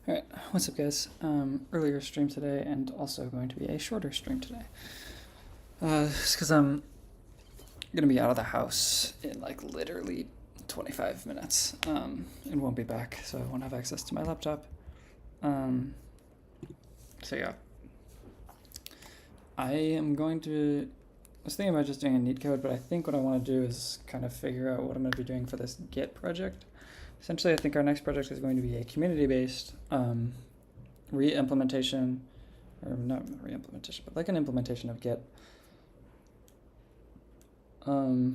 Alright, what's up guys? Earlier stream today and also going to be a shorter stream today. Just because I'm going to be out of the house in like literally 25 minutes and won't be back, so I won't have access to my laptop. So yeah. I was thinking about just doing a neat code, but I think what I want to do is kind of figure out what I'm going to be doing for this Git project. Essentially, I think our next project is going to be a community-based re-implementation, or not re-implementation, but like an implementation of Git. So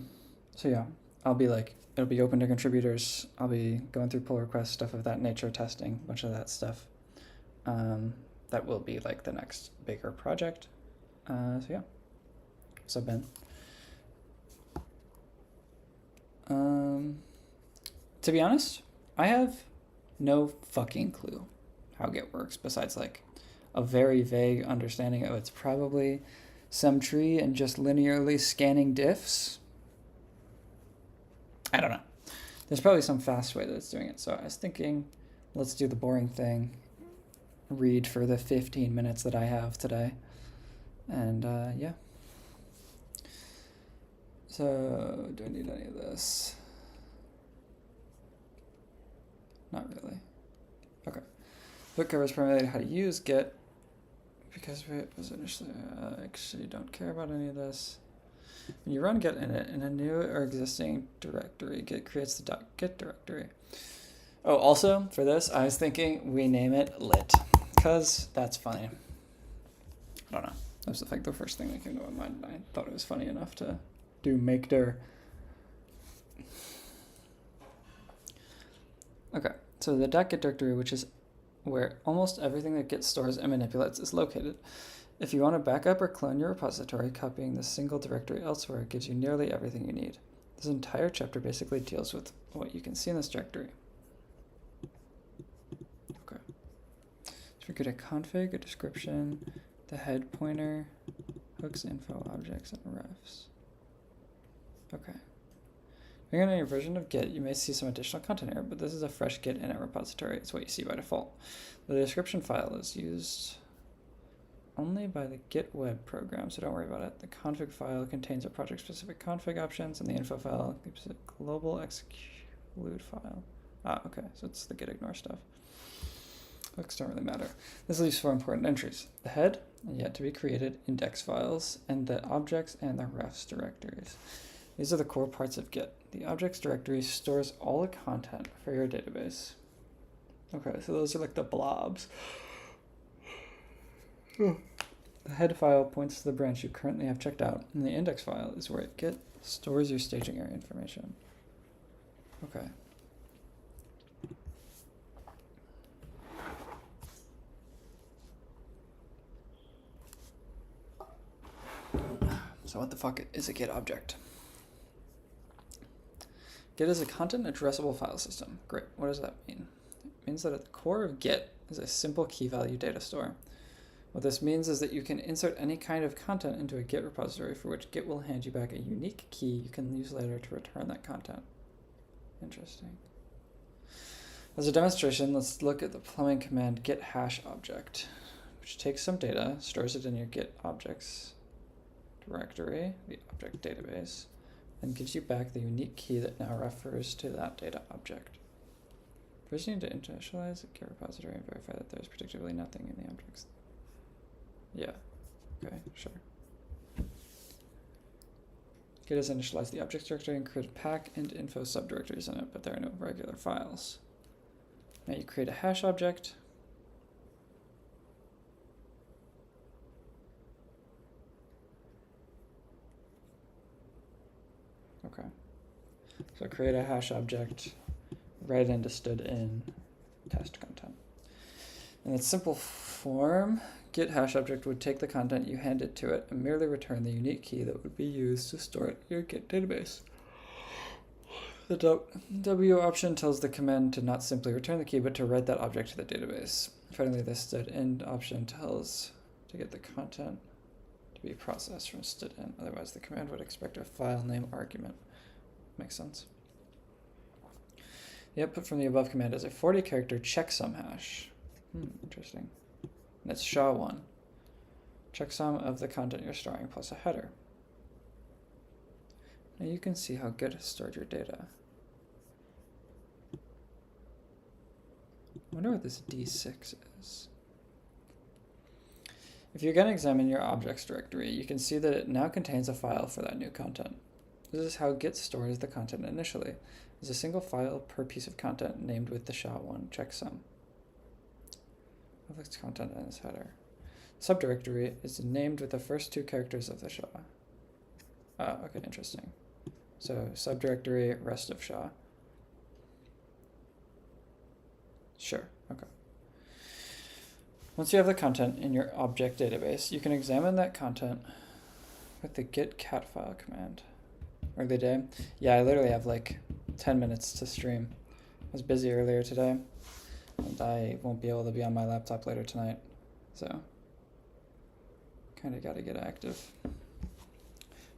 yeah, it'll be open to contributors. I'll be going through pull requests, stuff of that nature, testing, a bunch of that stuff. That will be like the next bigger project. So yeah, what's up, Ben? To be honest, I have no fucking clue how Git works besides like a very vague understanding of it's probably some tree and just linearly scanning diffs. I don't know. There's probably some fast way that it's doing it. So I was thinking, let's do the boring thing. Read for the 15 minutes that I have today. And yeah. So do I need any of this? Not really. Okay. Book covers primarily how to use Git because it was initially actually don't care about any of this. When you run Git in a new or existing directory, Git creates the .git directory. Oh, also for this, I was thinking we name it lit because that's funny. I don't know. That was like the first thing that came to my mind. I thought it was funny enough to do make dir. Okay. So the .git directory, which is where almost everything that Git stores and manipulates is located. If you want to backup or clone your repository, copying the single directory elsewhere gives you nearly everything you need. This entire chapter basically deals with what you can see in this directory. Okay. So we get a config, a description, the head pointer, hooks, info, objects, and refs. Okay. Depending on your version of Git, you may see some additional content here, but this is a fresh Git init repository. It's what you see by default. The description file is used only by the Git web program, so don't worry about it. The config file contains a project-specific config options, and the info file keeps a global exclude file. Okay, so it's the git ignore stuff. Hooks don't really matter. This leaves four important entries: the head, yet to be created index files, and the objects and the refs directories. These are the core parts of Git. The objects directory stores all the content for your database. Okay, so those are like the blobs. The head file points to the branch you currently have checked out, and the index file is where Git stores your staging area information. Okay. So what the fuck is a Git object? Git is a content addressable file system. Great. What does that mean? It means that at the core of Git is a simple key value data store. What this means is that you can insert any kind of content into a Git repository for which Git will hand you back a unique key you can use later to return that content. Interesting. As a demonstration, let's look at the plumbing command git hash object, which takes some data, stores it in your Git objects directory, the object database, and gives you back the unique key that now refers to that data object. First, you need to initialize a Git repository and verify that there's particularly nothing in the objects. Yeah, okay, sure. Git has initialized the objects directory and created pack and info subdirectories in it, but there are no regular files. Now you create a hash object. Okay. So create a hash object, write into stood in test content. In its simple form, Git hash object would take the content you handed to it and merely return the unique key that would be used to store it in your Git database. The W option tells the command to not simply return the key, but to write that object to the database. Finally, the stood in option tells to get the content to be processed from stood in. Otherwise, the command would expect a file name argument. Makes sense. The output from the above command is a 40-character checksum hash. Interesting. That's SHA-1. Checksum of the content you're storing plus a header. Now you can see how Git has stored your data. I wonder what this D6 is. If you again examine your objects directory, you can see that it now contains a file for that new content. This is how Git stores the content initially. There's a single file per piece of content named with the SHA-1 checksum. Of its content and its header. Subdirectory is named with the first two characters of the SHA. Okay, interesting. So subdirectory, rest of SHA. Sure, okay. Once you have the content in your object database, you can examine that content with the git cat file command. Early day? Yeah, I literally have like 10 minutes to stream. I was busy earlier today, and I won't be able to be on my laptop later tonight, so kind of got to get active.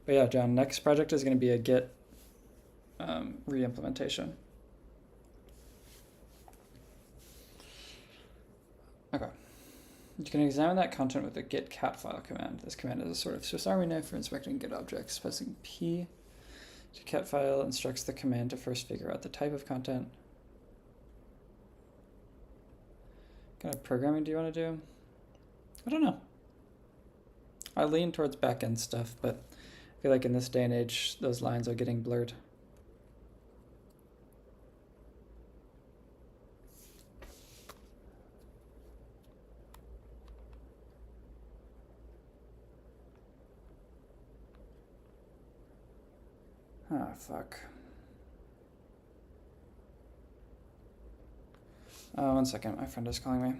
But yeah, John, next project is going to be a Git re-implementation. Okay. You can examine that content with the git cat file command. This command is a sort of Swiss Army knife for inspecting Git objects. Pressing P to cat file instructs the command to first figure out the type of content. What kind of programming do you want to do? I don't know. I lean towards back-end stuff, but I feel like in this day and age, those lines are getting blurred. Ah, fuck. 1 second, my friend is calling me.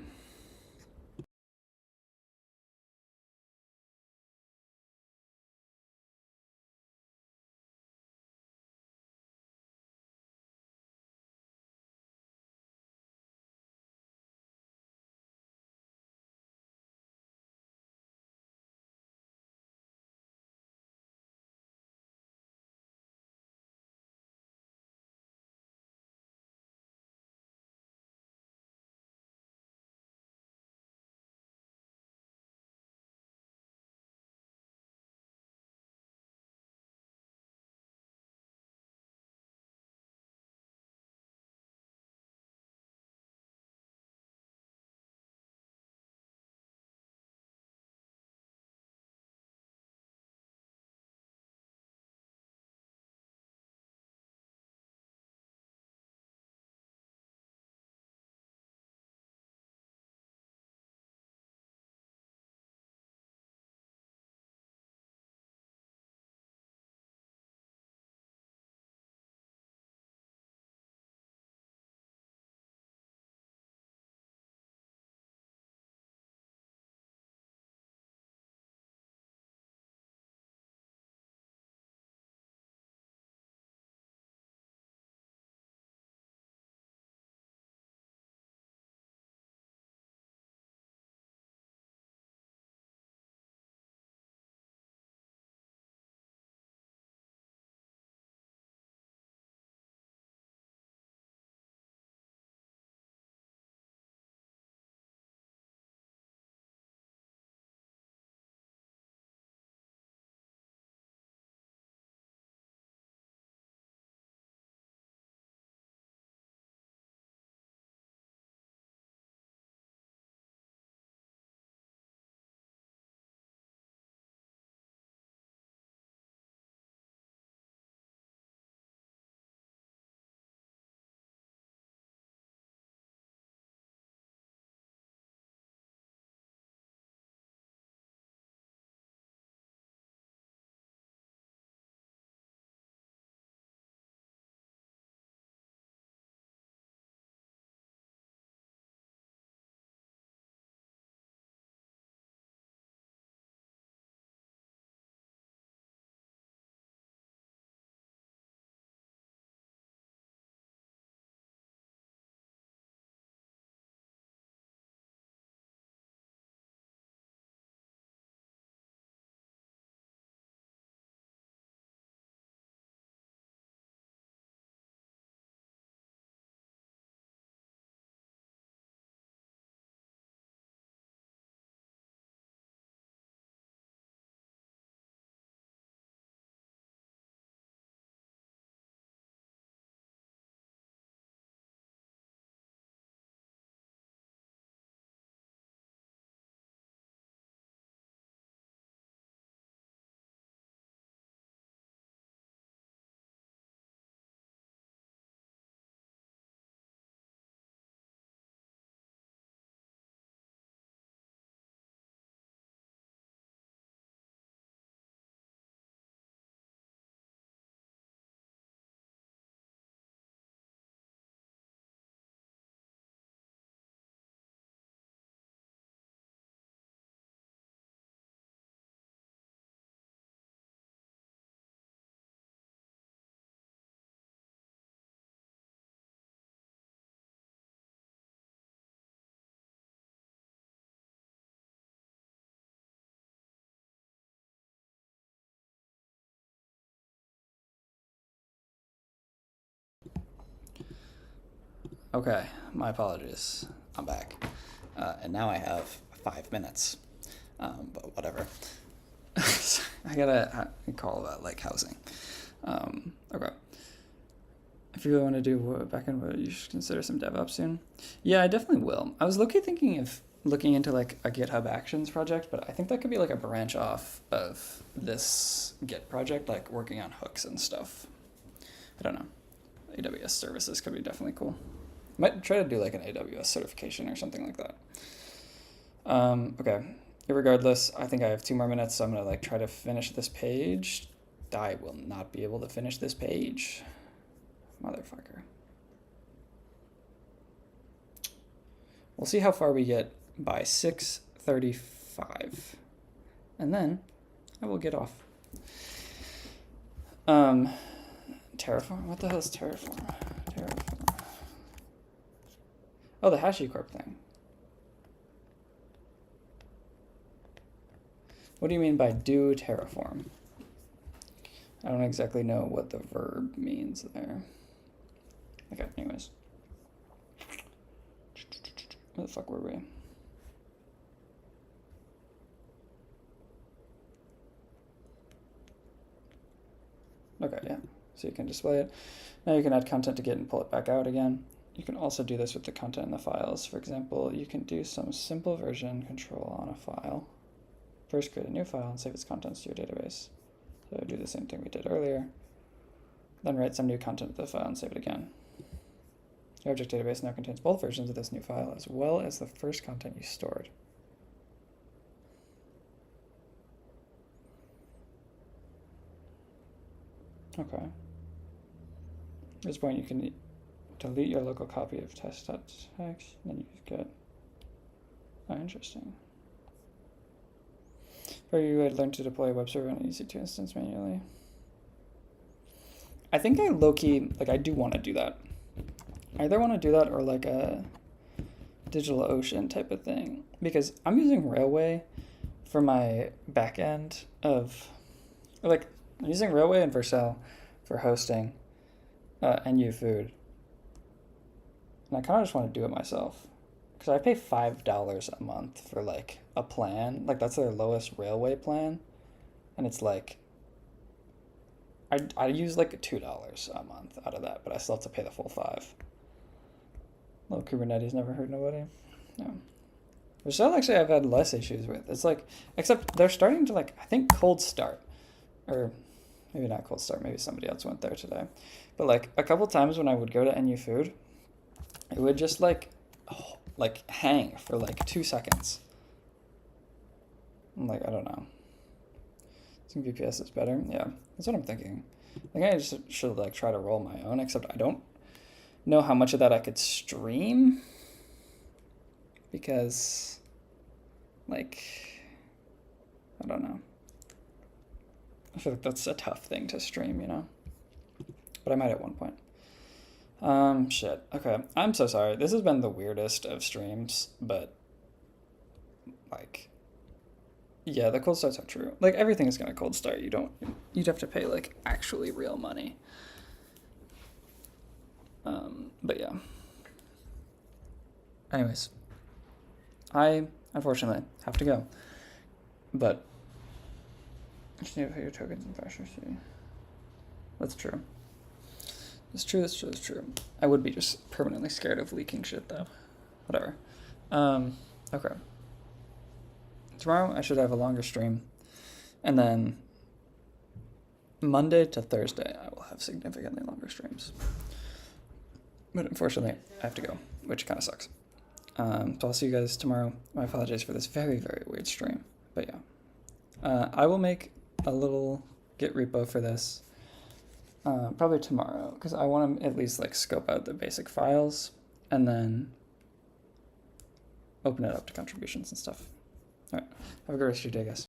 Okay, my apologies. I'm back. And now I have 5 minutes. But whatever. I gotta call about like housing. Okay. If you really want to do backend, you should consider some DevOps soon. Yeah, I definitely will. I was low-key thinking of looking into like a GitHub Actions project, but I think that could be like a branch off of this Git project, like working on hooks and stuff. I don't know. AWS services could be definitely cool. Might try to do like an AWS certification or something like that. Okay. Regardless, I think I have 2 more minutes, so I'm gonna like try to finish this page. I will not be able to finish this page. Motherfucker. We'll see how far we get by 6:35. And then I will get off. Terraform? What the hell is Terraform? Terraform. Oh, the HashiCorp thing. What do you mean by do Terraform? I don't exactly know what the verb means there. Okay, anyways. Where the fuck were we? Okay, yeah. So you can display it. Now you can add content to Git and pull it back out again. You can also do this with the content in the files. For example, you can do some simple version control on a file. First, create a new file and save its contents to your database. So do the same thing we did earlier. Then write some new content to the file and save it again. Your object database now contains both versions of this new file as well as the first content you stored. Okay. At this point, you can delete your local copy of test.txt, and then you get. Oh, interesting. Or you would learn to deploy a web server on an EC2 instance manually. I think I low-key, like, I do want to do that. I either want to do that or like a DigitalOcean type of thing, because I'm using Railway for my backend of, like, I'm using Railway and Vercel for hosting and uFood. And I kind of just want to do it myself, because I pay $5 a month for like a plan. Like, that's their lowest Railway plan, and it's like I use like $2 a month out of that, but I still have to pay the full $5. Little Kubernetes never hurt nobody. No. Vercel actually I've had less issues with. It's like, except they're starting to like, I think cold start, or maybe not cold start, maybe somebody else went there today. But like a couple times when I would go to NU Food, it would just like hang for like 2 seconds. I'm like, I don't know. I think VPS is better. Yeah, that's what I'm thinking. I think I just should like try to roll my own, except I don't know how much of that I could stream, because like, I don't know. I feel like that's a tough thing to stream, you know? But I might at one point. Shit. Okay, I'm so sorry. This has been the weirdest of streams, but like, yeah, the cold starts are true. Like, everything is gonna cold start. You'd have to pay like actually real money. But yeah. Anyways, I unfortunately have to go. But I just need to pay your tokens and faster see. That's true. It's true, that's true, that's true. I would be just permanently scared of leaking shit though. Whatever. Okay. Tomorrow I should have a longer stream. And then Monday to Thursday I will have significantly longer streams. But unfortunately, I have to go, which kind of sucks. So I'll see you guys tomorrow. My apologies for this very, very weird stream. But yeah. I will make a little Git repo for this probably tomorrow, because I want to at least like scope out the basic files and then open it up to contributions and stuff. All right. Have a good rest of your day, guys.